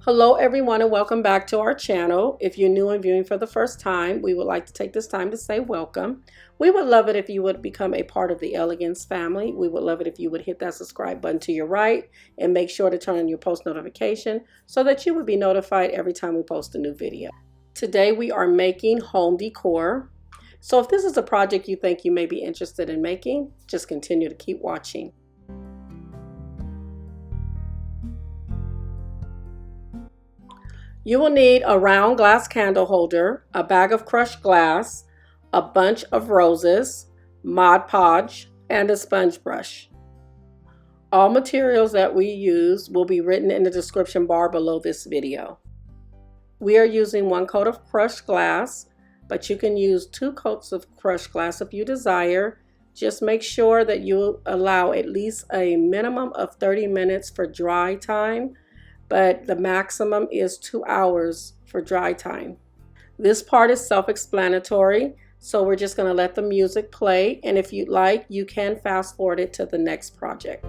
Hello everyone and welcome back to our channel. If you're new and viewing for the first time, we would like to take this time to say welcome. We would love it if you would become a part of the Elegance family. We would love it if you would hit that subscribe button to your right and make sure to turn on your post notification so that you would be notified every time we post a new video. Today we are making home decor. So if this is a project you think you may be interested in making, just continue to keep watching. You will need a round glass candle holder, a bag of crushed glass, a bunch of roses, Mod Podge, and a sponge brush. All materials that we use will be written in the description bar below this video. We are using 1 coat of crushed glass, but you can use 2 coats of crushed glass if you desire. Just make sure that you allow at least a minimum of 30 minutes for dry time, but the maximum is 2 hours for dry time. This part is self-explanatory, so we're just going to let the music play, and if you'd like, you can fast forward it to the next project.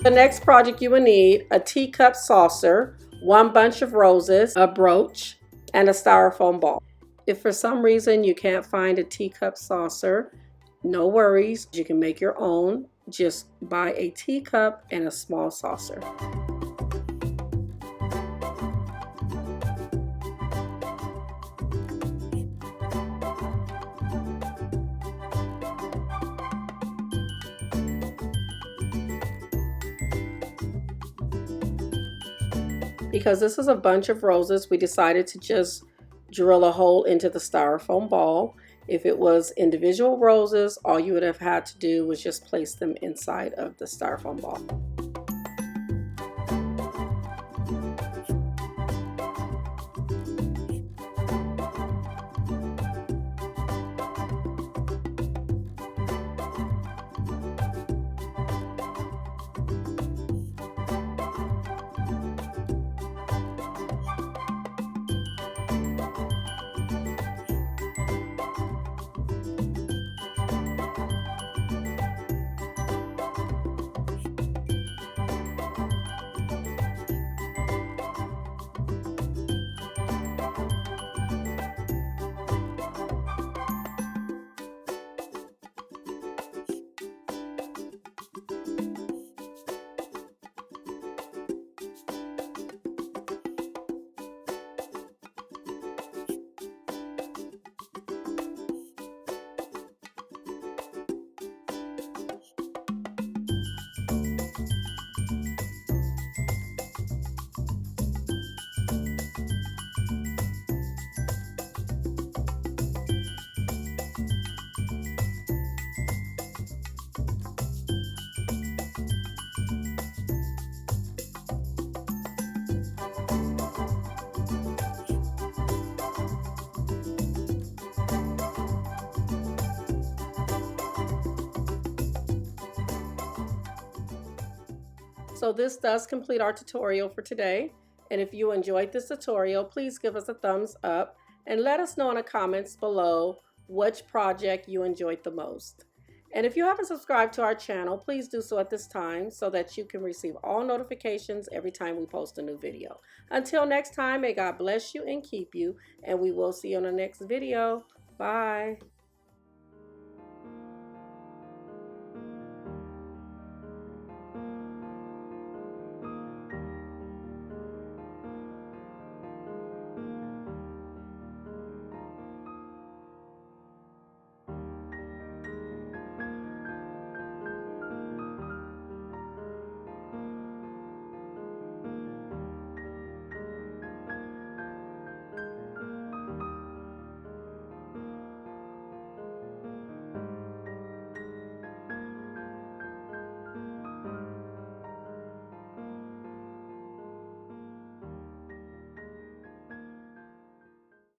The next project you will need a teacup saucer, 1 bunch of roses, a brooch, and a styrofoam ball. If for some reason you can't find a teacup saucer, no worries, you can make your own. Just buy a teacup and a small saucer. Because this is a bunch of roses, we decided to just drill a hole into the styrofoam ball. If it was individual roses, all you would have had to do was just place them inside of the styrofoam ball. So this does complete our tutorial for today. And if you enjoyed this tutorial, please give us a thumbs up and let us know in the comments below which project you enjoyed the most. And if you haven't subscribed to our channel, please do so at this time so that you can receive all notifications every time we post a new video. Until next time, may God bless you and keep you, and we will see you on the next video. Bye.